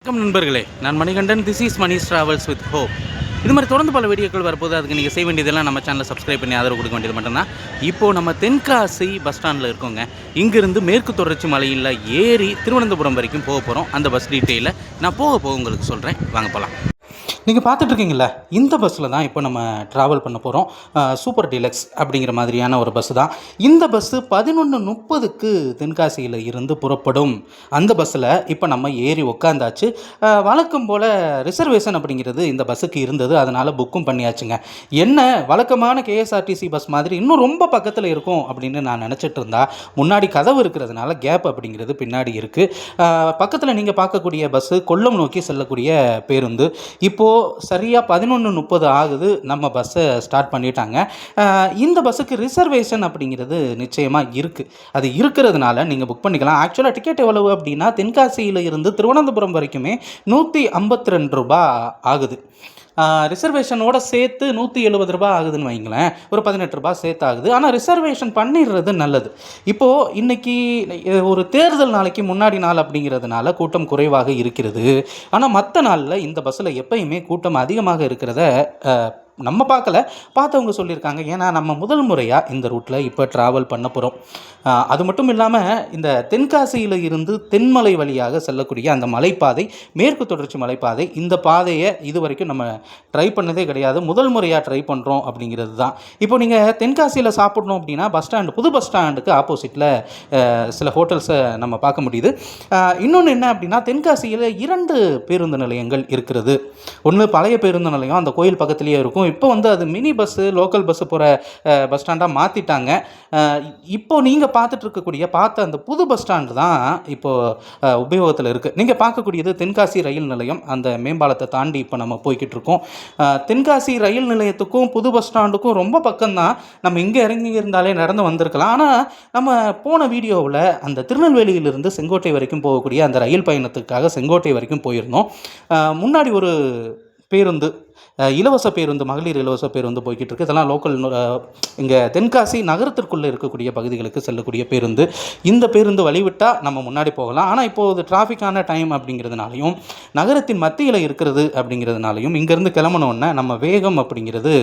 வணக்கம் நண்பர்களே, நான் Manikandan. This is Mani's travels with hope. இது மாதிரி தொடர்ந்து பல வீடியோக்கள் வரப்போது. அதுக்கு நீங்கள் செய்ய வேண்டியதெல்லாம் நம்ம சேனலை சப்ஸ்கிரைப் பண்ணி ஆதரவு கொடுக்க வேண்டியது மட்டும்தான். இப்போது நம்ம தென்காசி பஸ் ஸ்டாண்டில் இருக்கோங்க. இங்கேருந்து மேற்கு தொடர்ச்சி மலையில் ஏறி திருவனந்தபுரம் வரைக்கும் போக போகிறோம். அந்த பஸ் டீட்டெயிலை நான் போக உங்களுக்கு சொல்கிறேன். வாங்க போகலாம். நீங்கள் பார்த்துட்ருக்கீங்களா, இந்த பஸ்ஸில் தான் இப்போ நம்ம ட்ராவல் பண்ண போகிறோம். சூப்பர் டீலக்ஸ் அப்படிங்கிற மாதிரியான ஒரு பஸ்ஸு தான். இந்த பஸ்ஸு 11:30க்கு தென்காசியில் இருந்து புறப்படும். அந்த பஸ்ஸில் இப்போ நம்ம ஏறி உக்காந்தாச்சு. வழக்கம் போல் ரிசர்வேஷன் அப்படிங்கிறது இந்த பஸ்ஸுக்கு இருந்தது, அதனால் புக்கும் பண்ணியாச்சுங்க. என்ன வழக்கமான கேஎஸ்ஆர்டிசி பஸ் மாதிரி இன்னும் ரொம்ப பக்கத்தில் இருக்கும் அப்படின்னு நான் நினச்சிட்டு இருந்தா, முன்னாடி கதவு இருக்கிறதுனால கேப் அப்படிங்கிறது பின்னாடி இருக்குது. பக்கத்தில் நீங்கள் பார்க்கக்கூடிய பஸ்ஸு கொல்லம் நோக்கி செல்லக்கூடிய பேருந்து. இப்போது சரியாக 11:30 ஆகுது, நம்ம பஸ்ஸை ஸ்டார்ட் பண்ணிட்டாங்க. இந்த பஸ்ஸுக்கு ரிசர்வேஷன் அப்படிங்கிறது நிச்சயமாக இருக்குது. அது இருக்கிறதுனால நீங்கள் புக் பண்ணிக்கலாம். ஆக்சுவலாக டிக்கெட் எவ்வளவு அப்படின்னா, தென்காசியில் இருந்து திருவனந்தபுரம் வரைக்குமே 152 ரூபா ஆகுது. ரிசர்வேஷனோடு சேர்த்து 170 ரூபா ஆகுதுன்னு வைங்களேன், ஒரு 18 ரூபா சேர்த்து ஆகுது. ஆனால் ரிசர்வேஷன் பண்ணிடுறது நல்லது. இப்போது இன்றைக்கி ஒரு தேர்தல் நாளைக்கு முன்னாடி நாள் அப்படிங்கிறதுனால கூட்டம் குறைவாக இருக்கிறது. ஆனால் மற்ற நாளில் இந்த பஸ்ஸில் எப்பயுமே கூட்டம் அதிகமாக இருக்கிறத நம்ம பார்த்தவங்க சொல்லியிருக்காங்க. ஏன்னா நம்ம முதல் முறையாக இந்த ரூட்டில் இப்போ ட்ராவல் பண்ண போகிறோம். அது மட்டும் இல்லாமல் இந்த தென்காசியில் இருந்து தென்மலை வழியாக செல்லக்கூடிய அந்த மலைப்பாதை, மேற்கு தொடர்ச்சி மலைப்பாதை, இந்த பாதையை இது வரைக்கும் நம்ம ட்ரை பண்ணதே கிடையாது. முதல் முறையாக ட்ரை பண்ணுறோம் அப்படிங்கிறது தான். இப்போ நீங்கள் தென்காசியில் சாப்பிட்ணும் அப்படின்னா பஸ் ஸ்டாண்டு, புது பஸ் ஸ்டாண்டுக்கு ஆப்போசிட்டில் சில ஹோட்டல்ஸை நம்ம பார்க்க முடியுது. இன்னொன்று என்ன அப்படின்னா, தென்காசியில் 2 பேருந்து நிலையங்கள் இருக்கிறது. ஒன்று பழைய பேருந்து நிலையம், அந்த கோயில் பக்கத்துலேயே இருக்கும். இப்போ அது மினி பஸ்ஸு, லோக்கல் பஸ்ஸு போகிற பஸ் ஸ்டாண்டாக மாற்றிட்டாங்க. இப்போது நீங்கள் பார்த்த அந்த புது பஸ் ஸ்டாண்டு தான் இப்போது உபயோகத்தில் இருக்குது. நீங்கள் பார்க்கக்கூடியது தென்காசி ரயில் நிலையம். அந்த மேம்பாலத்தை தாண்டி இப்போ நம்ம போய்கிட்டு இருக்கோம். தென்காசி ரயில் நிலையத்துக்கும் புது பஸ் ஸ்டாண்டுக்கும் ரொம்ப பக்கம்தான். நம்ம இங்கே இறங்கி இருந்தாலே நடந்து வந்திருக்கலாம். ஆனால் நம்ம போன வீடியோவில் அந்த திருநெல்வேலியிலிருந்து செங்கோட்டை வரைக்கும் போகக்கூடிய அந்த ரயில் பயணத்துக்காக செங்கோட்டை வரைக்கும் போயிருந்தோம். முன்னாடி ஒரு பேருந்து, இலவச பேருந்து, மகளிர் இலவச பேருந்து போய்கிட்டு இருக்குது. இதெல்லாம் லோக்கல், இங்கே தென்காசி நகரத்திற்குள்ளே இருக்கக்கூடிய பகுதிகளுக்கு செல்லக்கூடிய பேருந்து. இந்த பேருந்து வழிவிட்டால் நம்ம முன்னாடி போகலாம். ஆனால் இப்போது டிராஃபிக்கான டைம் அப்படிங்கிறதுனாலையும் நகரத்தின் மத்தியில் இருக்கிறது அப்படிங்கிறதுனாலையும் இங்கேருந்து கிளம்பணுன்னா நம்ம வேகம் அப்படிங்கிறது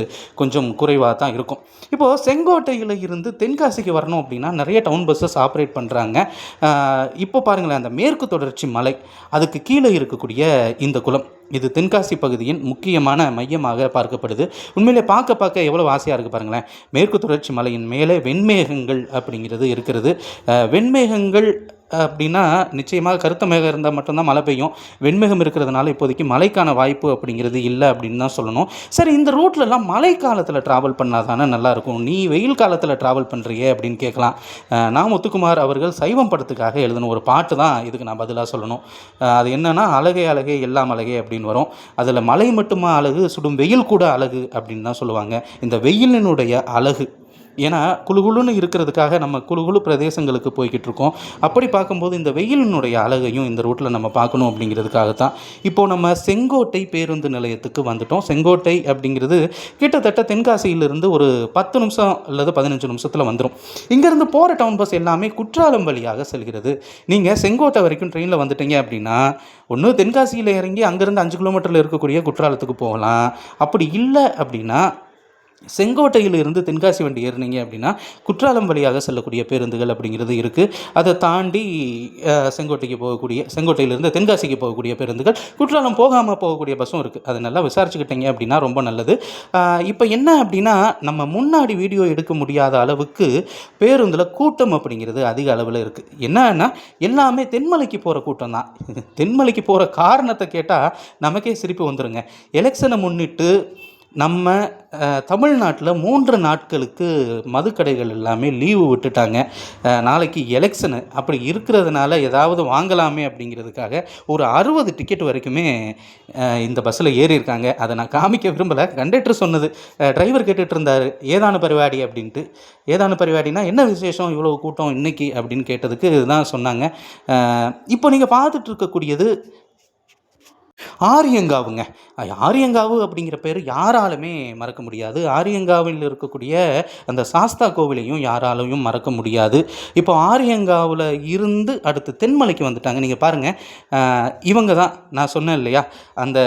கொஞ்சம் குறைவாக தான் இருக்கும். இப்போது செங்கோட்டையில் இருந்து தென்காசிக்கு வரணும் அப்படின்னா நிறைய டவுன் பஸ்ஸஸ் ஆப்ரேட் பண்ணுறாங்க. இப்போ பாருங்களேன், அந்த மேற்கு தொடர்ச்சி மலை, அதுக்கு கீழே இருக்கக்கூடிய இந்த குளம், இது தென்காசி பகுதியின் முக்கியமான மையமாக பார்க்கப்படுது. உண்மையிலே பார்க்க எவ்வளோ ஆசையாக இருக்குது பாருங்களேன். மேற்கு தொடர்ச்சி மலையின் மேலே வெண்மேகங்கள் அப்படிங்கிறது இருக்கிறது. வெண்மேகங்கள் அப்படின்னா நிச்சயமாக கருத்த மேகம் இருந்தால் மட்டும்தான் மழை பெய்யும். வெண்மேகம் இருக்கிறதுனால இப்போதைக்கு மழைக்கான வாய்ப்பு அப்படிங்கிறது இல்லை அப்படின்னு தான் சொல்லணும். சரி, இந்த ரூட்லலாம் மழை காலத்தில் ட்ராவல் பண்ணால் தானே நல்லாயிருக்கும், நீ வெயில் காலத்தில் ட்ராவல் பண்ணுறியே அப்படின்னு கேட்கலாம். நான் முத்துக்குமார் அவர்கள் சைவம் படத்துக்காக எழுதின ஒரு பாட்டு தான் இதுக்கு நான் பதிலாக சொல்லணும். அது என்னென்னா, அழகே அழகே எல்லாம் அழகே அப்படின்னு வரும். அதில் மழை மட்டுமா அழகு, சுடும் வெயில் கூட அழகு அப்படின்னு தான் சொல்லுவாங்க. இந்த வெயிலினுடைய அழகு, ஏன்னா குழுகுழுன்னு இருக்கிறதுக்காக நம்ம குழுகுழு பிரதேசங்களுக்கு போய்கிட்டு இருக்கோம். அப்படி பார்க்கும்போது இந்த வெயிலினுடைய அழகையும் இந்த ரூட்டில் நம்ம பார்க்கணும் அப்படிங்கிறதுக்காகத்தான் இப்போது நம்ம செங்கோட்டை பேருந்து நிலையத்துக்கு வந்துட்டோம். செங்கோட்டை அப்படிங்கிறது கிட்டத்தட்ட தென்காசியிலிருந்து ஒரு 10 நிமிஷம் அல்லது 15 நிமிஷத்தில் வந்துடும். இங்கேருந்து போகிற டவுன் பஸ் எல்லாமே குற்றாலம் வழியாக செல்கிறது. நீங்கள் செங்கோட்டை வரைக்கும் ட்ரெயினில் வந்துட்டீங்க அப்படின்னா, ஒன்று தென்காசியில் இறங்கி அங்கேருந்து 5 கிலோமீட்டரில் இருக்கக்கூடிய குற்றாலத்துக்கு போகலாம். அப்படி இல்லை அப்படின்னா செங்கோட்டையில் இருந்து தென்காசி வண்டி ஏறினீங்க அப்படின்னா குற்றாலம் வழியாக செல்லக்கூடிய பேருந்துகள் அப்படிங்கிறது இருக்குது. அதை தாண்டி செங்கோட்டையிலிருந்து தென்காசிக்கு போகக்கூடிய பேருந்துகள், குற்றாலம் போகாமல் போகக்கூடிய பஸ்ஸும் இருக்குது. அதை நல்லா விசாரிச்சுக்கிட்டீங்க அப்படின்னா ரொம்ப நல்லது. இப்போ என்ன அப்படின்னா, நம்ம முன்னாடி வீடியோ எடுக்க முடியாத அளவுக்கு பேருந்தில் கூட்டம் அப்படிங்கிறது அதிக அளவில் இருக்குது. என்னன்னா, எல்லாமே தென்மலைக்கு போகிற கூட்டம் தான். தென்மலைக்கு போகிற காரணத்தை கேட்டால் நமக்கே சிரிப்பு வந்துடுங்க. எலெக்ஷனை முன்னிட்டு நம்ம தமிழ்நாட்டில் 3 நாட்களுக்கு மதுக்கடைகள் எல்லாமே லீவு விட்டுட்டாங்க. நாளைக்கு எலெக்ஷனு, அப்படி இருக்கிறதுனால ஏதாவது வாங்கலாமே அப்படிங்கிறதுக்காக ஒரு 60 டிக்கெட் வரைக்குமே இந்த பஸ்ஸில் ஏறியிருக்காங்க. அதை நான் காமிக்க விரும்பலை. கண்டக்டர் சொன்னது, டிரைவர் கேட்டுட்டு இருந்தார், ஏதானு பரிவாடி அப்படின்ட்டு. ஏதானு பரிவாடினா என்ன விசேஷம், இவ்வளோ கூட்டம் இன்றைக்கி அப்படின்னு கேட்டதுக்கு இதுதான் சொன்னாங்க. இப்போ நீங்கள் பார்த்துட்டு இருக்கக்கூடியது ஆரியங்காவுங்க. ஆரியங்காவு அப்படிங்கிற பேர் யாராலுமே மறக்க முடியாது. ஆரியங்காவில் இருக்கக்கூடிய அந்த சாஸ்தா கோவிலையும் யாராலையும் மறக்க முடியாது. இப்போ ஆரியங்காவில் இருந்து அடுத்து தென்மலைக்கு வந்துட்டாங்க. நீங்கள் பாருங்கள், இவங்க தான் நான் சொன்னேன் இல்லையா, அந்த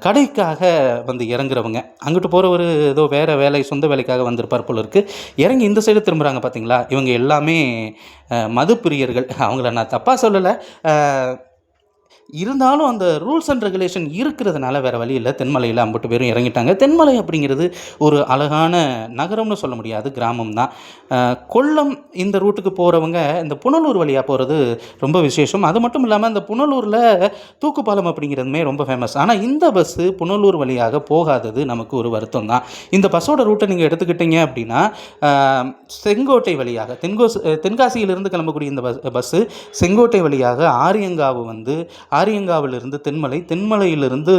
கடைக்காக வந்து இறங்குறவங்க. அங்கிட்டு போகிறவர் ஏதோ வேறு வேலை, சொந்த வேலைக்காக வந்திருப்பார் போல இருக்குது. இறங்கி இந்த சைடு திரும்புகிறாங்க பார்த்தீங்களா, இவங்க எல்லாமே மது பிரியர்கள். அவங்கள நான் தப்பாக சொல்லலை, இருந்தாலும் அந்த ரூல்ஸ் அண்ட் ரெகுலேஷன் இருக்கிறதுனால வேறு வழி இல்லை. தென்மலையில் அம்பட்டு பேரும் இறங்கிட்டாங்க. தென்மலை அப்படிங்கிறது ஒரு அழகான நகரம்னு சொல்ல முடியாது, கிராமம் தான். கொல்லம் இந்த ரூட்டுக்கு போகிறவங்க இந்த புனலூர் வழியாக போகிறது ரொம்ப விசேஷம். அது மட்டும் இல்லாமல் இந்த புனலூரில் தூக்குப்பாலம் அப்படிங்கிறதுமே ரொம்ப ஃபேமஸ். ஆனால் இந்த பஸ்ஸு புனலூர் வழியாக போகாதது நமக்கு ஒரு வருத்தம் தான். இந்த பஸ்ஸோட ரூட்டை நீங்கள் எடுத்துக்கிட்டீங்க அப்படின்னா செங்கோட்டை வழியாக தென்காசியிலிருந்து கிளம்பக்கூடிய இந்த பஸ்ஸு செங்கோட்டை வழியாக ஆரியங்காவு வந்து ஆரியங்காவிலிருந்து தென்மலை, தென்மலையிலிருந்து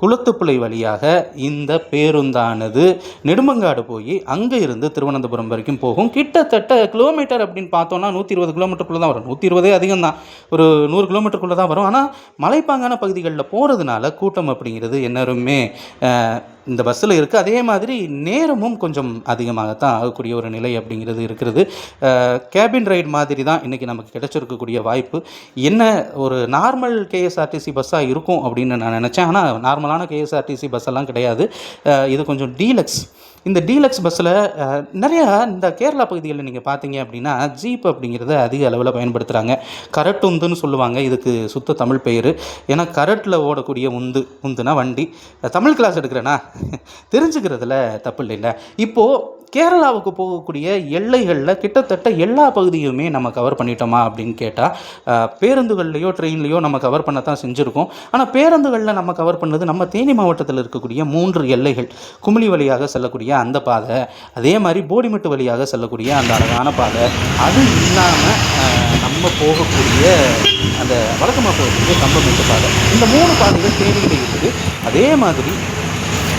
குளத்துப்புழை வழியாக இந்த பேருந்தானது நெடுமங்காடு போய் அங்கே இருந்து திருவனந்தபுரம் வரைக்கும் போகும். கிட்டத்தட்ட கிலோமீட்டர் அப்படின்னு பார்த்தோன்னா 120 கிலோமீட்டருக்குள்ளே தான் வரும். 120 அதிகம் தான், ஒரு 100 கிலோமீட்டருக்குள்ளே தான் வரும். ஆனால் மலைப்பாங்கான பகுதிகளில் போகிறதுனால கூட்டம் அப்படிங்கிறது என்னருமே இந்த பஸ்ஸில் இருக்குது. அதே மாதிரி நேரமும் கொஞ்சம் அதிகமாகத்தான் ஆகக்கூடிய ஒரு நிலை அப்படிங்கிறது இருக்கிறது. கேபின் ரைடு மாதிரி தான் இன்றைக்கி நமக்கு கிடைச்சிருக்கக்கூடிய வாய்ப்பு. என்ன ஒரு நார்மல் கேஎஸ்ஆர்டிசி பஸ்ஸாக இருக்கும் அப்படின்னு நான் நினச்சேன். ஆனால் நார்மலான கேஎஸ்ஆர்டிசி பஸ்ஸெல்லாம் கிடையாது. இது கொஞ்சம் டீலக்ஸ். இந்த டீலக்ஸ் பஸ்ஸில் நிறையா இந்த கேரளா பகுதிகளில் நீங்கள் பார்த்தீங்க அப்படின்னா ஜீப் அப்படிங்கிறத அதிக அளவில் பயன்படுத்துகிறாங்க. கரட்டுந்துன்னு சொல்லுவாங்க, இதுக்கு சுத்த தமிழ் பெயர். ஏன்னா கரட்டில் ஓடக்கூடிய உந்துனா வண்டி. தமிழ் கிளாஸ் எடுக்கிறேன்னா தெரிஞ்சுக்கிறதுல தப்பு இல்லைல்ல. இப்போது கேரளாவுக்கு போகக்கூடிய எல்லைகளில் கிட்டத்தட்ட எல்லா பகுதியுமே நம்ம கவர் பண்ணிட்டோமா அப்படின்னு கேட்டால் பேருந்துகள்லையோ ட்ரெயின்லையோ நம்ம கவர் பண்ண தான் செஞ்சுருக்கோம். ஆனால் பேருந்துகளில் நம்ம கவர் பண்ணது நம்ம தேனி மாவட்டத்தில் இருக்கக்கூடிய 3 எல்லைகள். குமிளி வழியாக செல்லக்கூடிய அந்த பாதை, அதே மாதிரி போடிமெட்டு வழியாக செல்லக்கூடிய அந்த அழகான பாதை, அது இல்லாமல் நம்ம போகக்கூடிய அந்த வழக்கமாக போகக்கூடிய கம்பமெட்டு பாதை, இந்த 3 பாதைகள் தேனியில் இருக்குது. அதே மாதிரி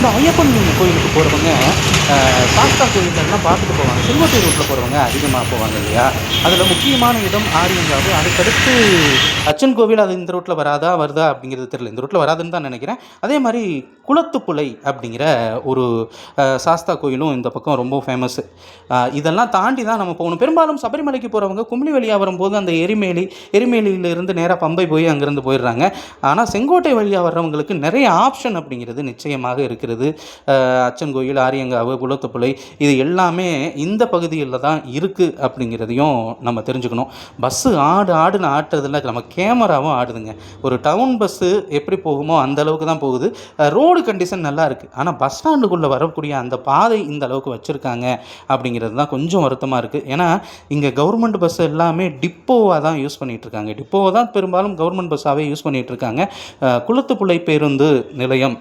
இந்த ஐயப்பன் கோயிலுக்கு போகிறவங்க சாஸ்தா கோயிலெல்லாம் பார்த்துட்டு போவாங்க. செங்கோட்டை ரூட்டில் போகிறவங்க அதிகமாக போவாங்க இல்லையா. அதில் முக்கியமான இடம் ஆரியங்காவு. அதுக்கடுத்து அச்சன் கோவில். அது இந்த ரூட்டில் வருதா அப்படிங்கிறது தெரியல, இந்த ரூட்டில் வராதுன்னு தான் நினைக்கிறேன். அதே மாதிரி குளத்துப்புழை அப்படிங்கிற ஒரு சாஸ்தா கோயிலும் இந்த பக்கம் ரொம்ப ஃபேமஸ்ஸு. இதெல்லாம் தாண்டி தான் நம்ம போகணும். பெரும்பாலும் சபரிமலைக்கு போகிறவங்க குமிளி வழியாக வரும்போது அந்த எரிமேலியிலிருந்து நேராக பம்பை போய் அங்கேருந்து போயிடுறாங்க. ஆனால் செங்கோட்டை வழியாக வர்றவங்களுக்கு நிறைய ஆப்ஷன் அப்படிங்கிறது நிச்சயமாக இருக்கிறது. அச்சன் கோயில், ஆரியங்காவு, குளத்துப்புழை, இது எல்லாமே இந்த பகுதியில் தான் இருக்குது அப்படிங்கிறதையும் நம்ம தெரிஞ்சுக்கணும். பஸ்ஸு ஆடுன்னு ஆட்டுறதுல நம்ம கேமராவும் ஆடுதுங்க. ஒரு டவுன் பஸ்ஸு எப்படி போகுமோ அந்த அளவுக்கு தான் போகுது. ரோடு கண்டிஷன் நல்லா இருக்குது. ஆனால் பஸ் ஸ்டாண்டுக்குள்ளே வரக்கூடிய அந்த பாதை இந்த அளவுக்கு வச்சுருக்காங்க அப்படிங்கிறது தான் கொஞ்சம் வருத்தமாக இருக்குது. ஏன்னா இங்கே கவர்மெண்ட் பஸ் எல்லாமே டிப்போவாக தான் யூஸ் பண்ணிகிட்ருக்காங்க. டிப்போவை தான் பெரும்பாலும் கவர்மெண்ட் பஸ்ஸாகவே யூஸ் பண்ணிகிட்ருக்காங்க. குளத்துப்புழை பேருந்து நிலையம்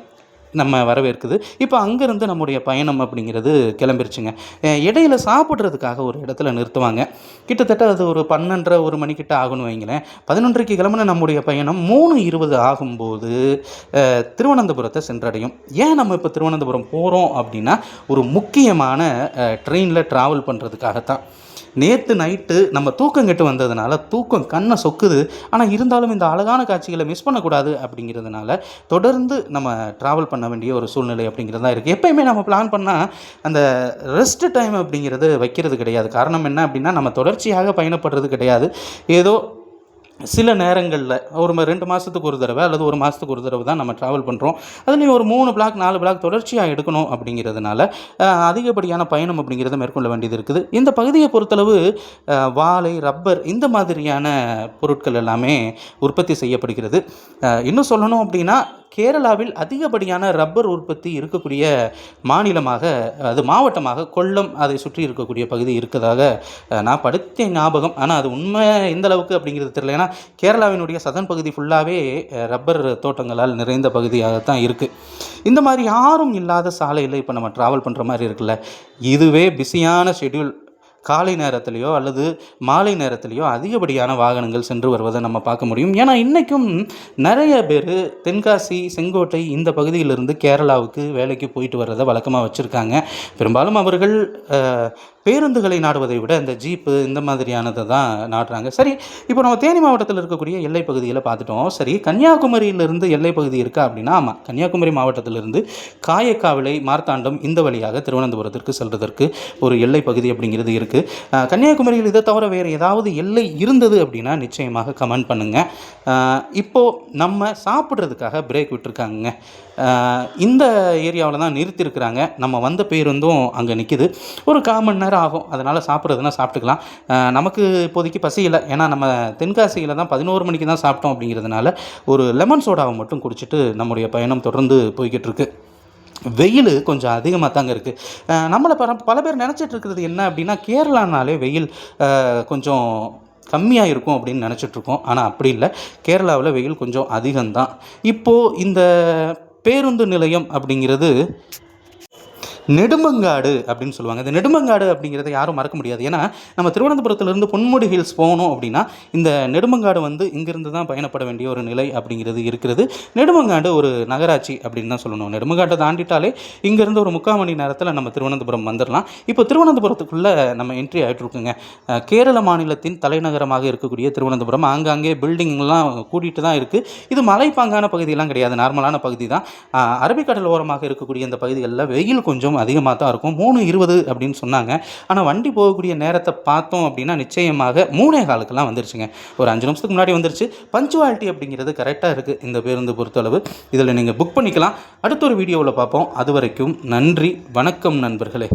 நம்ம வரவேற்குது. இப்போ அங்கேருந்து நம்முடைய பயணம் அப்படிங்கிறது கிளம்பிருச்சுங்க. இடையில சாப்பிட்றதுக்காக ஒரு இடத்துல நிறுத்துவாங்க. கிட்டத்தட்ட அது ஒரு 12:30 1 மணிக்கிட்ட ஆகும்னு வைங்களேன். 11:30க்கு கிளம்புன நம்முடைய பயணம் 3:20 ஆகும்போது திருவனந்தபுரத்தை சென்றடையும். ஏன் நம்ம இப்போ திருவனந்தபுரம் போகிறோம் அப்படின்னா ஒரு முக்கியமான ட்ரெயினில் ட்ராவல் பண்ணுறதுக்காகத்தான். நேற்று நைட்டு நம்ம தூக்கம் கெட்டு வந்ததுனால தூக்கம் கண்ணை சொக்குது. ஆனால் இருந்தாலும் இந்த அழகான காட்சிகளை மிஸ் பண்ணக்கூடாது அப்படிங்கிறதுனால தொடர்ந்து நம்ம ட்ராவல் பண்ண வேண்டிய ஒரு சூழ்நிலை அப்படிங்கிறது தான் இருக்குது. எப்போயுமே நம்ம பிளான் பண்ணால் அந்த ரெஸ்ட் டைம் அப்படிங்கிறது வைக்கிறது கிடையாது. காரணம் என்ன அப்படின்னா நம்ம தொடர்ச்சியாக பயணப்படுறது கிடையாது. ஏதோ சில நேரங்களில் ஒரு 2 மாதத்துக்கு ஒரு தடவை அல்லது 1 மாதத்துக்கு ஒரு தடவை தான் நம்ம ட்ராவல் பண்ணுறோம். அதுலேயும் ஒரு 3 பிளாக் 4 பிளாக் தொடர்ச்சியாக எடுக்கணும் அப்படிங்கிறதுனால அதிகப்படியான பயணம் அப்படிங்கிறத மேற்கொள்ள வேண்டியது இருக்குது. இந்த பகுதியை பொறுத்தளவு வாழை, ரப்பர் இந்த மாதிரியான பொருட்கள் எல்லாமே உற்பத்தி செய்யப்படுகிறது. இன்னும் சொல்லணும் அப்படின்னா கேரளாவில் அதிகப்படியான ரப்பர் உற்பத்தி இருக்கக்கூடிய மாநிலமாக, அது மாவட்டமாக கொல்லம் அதை சுற்றி இருக்கக்கூடிய பகுதி இருக்கதாக நான் படித்த ஞாபகம். ஆனால் அது உண்மை எந்த அளவுக்கு அப்படிங்கிறது தெரியல. ஏன்னா கேரளாவினுடைய சதன் பகுதி ஃபுல்லாகவே ரப்பர் தோட்டங்களால் நிறைந்த பகுதியாகத்தான் இருக்குது. இந்த மாதிரி யாரும் இல்லாத சாலையில் இப்போ நம்ம ட்ராவல் பண்ணுற மாதிரி இருக்குல்ல, இதுவே பிஸியான ஷெட்யூல். காலை நேரத்துலையோ அல்லது மாலை நேரத்துலையோ அதிகப்படியான வாகனங்கள் சென்று வருவதை நம்ம பார்க்க முடியும். ஏன்னா இன்றைக்கும் நிறைய பேர் தென்காசி, செங்கோட்டை இந்த பகுதியிலிருந்து கேரளாவுக்கு வேலைக்கு போயிட்டு வர்றதை வழக்கமாக வச்சுருக்காங்க. பெரும்பாலும் அவர்கள் பேருந்துகளை நாடுவதை விட இந்த ஜீப்பு இந்த மாதிரியானதை தான் நாடுறாங்க. சரி, இப்போ நம்ம தேனி மாவட்டத்தில் இருக்கக்கூடிய எல்லை பகுதியில் பார்த்துட்டோம். சரி, கன்னியாகுமரியிலிருந்து எல்லை பகுதி இருக்கா அப்படின்னா ஆமாம், கன்னியாகுமரி மாவட்டத்திலிருந்து காயக்காவிளை, மார்த்தாண்டம் இந்த வழியாக திருவனந்தபுரத்திற்கு செல்வதற்கு ஒரு எல்லை பகுதி அப்படிங்கிறது இருக்குது. கன்னியாகுமரியில் இதை தவிர வேறு ஏதாவது எல்லை இருந்தது அப்படின்னா நிச்சயமாக கமெண்ட் பண்ணுங்கள். இப்போது நம்ம சாப்பிட்றதுக்காக பிரேக் விட்டுருக்காங்க. இந்த ஏரியாவில் தான் நிறுத்தியிருக்கிறாங்க. நம்ம வந்த பேருந்தும் அங்கே நிற்கிது. ஒரு 1/4 மணி நேரம் ஆகும். அதனால் சாப்பிட்றதுனா சாப்பிட்டுக்கலாம். நமக்கு இப்போதைக்கு பசி இல்லை. ஏன்னா நம்ம தென்காசியில் தான் 11 மணிக்கு தான் சாப்பிட்டோம். அப்படிங்கிறதுனால ஒரு லெமன் சோடாவை மட்டும் குடிச்சிட்டு நம்முடைய பயணம் தொடர்ந்து போய்கிட்டு இருக்கு. வெயில் கொஞ்சம் அதிகமாக தாங்க இருக்குது. நம்மளை பல பேர் நினச்சிட்டு இருக்கிறது என்ன அப்படின்னா, கேரளானாலே வெயில் கொஞ்சம் கம்மியாக இருக்கும் அப்படின்னு நினச்சிட்ருக்கோம். ஆனால் அப்படி இல்லை, கேரளாவில் வெயில் கொஞ்சம் அதிகம்தான். இப்போது இந்த பேருந்து நிலையம் அப்படிங்கிறது நெடுமங்காடு அப்படின்னு சொல்லுவாங்க. இந்த நெடுமங்காடு அப்படிங்கிறத யாரும் மறக்க முடியாது. ஏன்னா நம்ம திருவனந்தபுரத்திலிருந்து பொன்முடி ஹில்ஸ் போகணும் அப்படின்னா இந்த நெடுமங்காடு வந்து இங்கிருந்து தான் பயணப்பட வேண்டிய ஒரு நிலை அப்படிங்கிறது இருக்கிறது. நெடுமங்காடு ஒரு நகராட்சி அப்படின்னு தான் சொல்லணும். நெடுமங்காட்டை தாண்டிட்டாலே இங்கேருந்து ஒரு 3/4 மணி நேரத்தில் நம்ம திருவனந்தபுரம் வந்துடலாம். இப்போ திருவனந்தபுரத்துக்குள்ளே நம்ம என்ட்ரி ஆகிட்டுருக்குங்க. கேரள மாநிலத்தின் தலைநகரமாக இருக்கக்கூடிய திருவனந்தபுரம். ஆங்காங்கே பில்டிங்லாம் கூட்டிகிட்டு தான் இருக்குது. இது மலைப்பாங்கான பகுதியெல்லாம் கிடையாது, நார்மலான பகுதி தான். அரபிக்கடல் ஓரமாக இருக்கக்கூடிய இந்த பகுதிகளில் வெயில் கொஞ்சம் அதிகமாக தான் இருக்கும். 3:20 அப்படின்னு சொன்னாங்க. ஆனால் வண்டி போகக்கூடிய நேரத்தை பார்த்தோம் அப்படின்னா நிச்சயமாக 3:15 வந்துருச்சுங்க. ஒரு 5 நிமிஷத்துக்கு முன்னாடி வந்துருச்சு. பஞ்சுவாலிட்டி அப்படிங்கிறது கரெக்டாக இருக்குது இந்த பேருந்து பொறுத்தளவு. இதில் நீங்கள் புக் பண்ணிக்கலாம். அடுத்த ஒரு வீடியோவில் பார்ப்போம். அது வரைக்கும் நன்றி, வணக்கம் நண்பர்களே.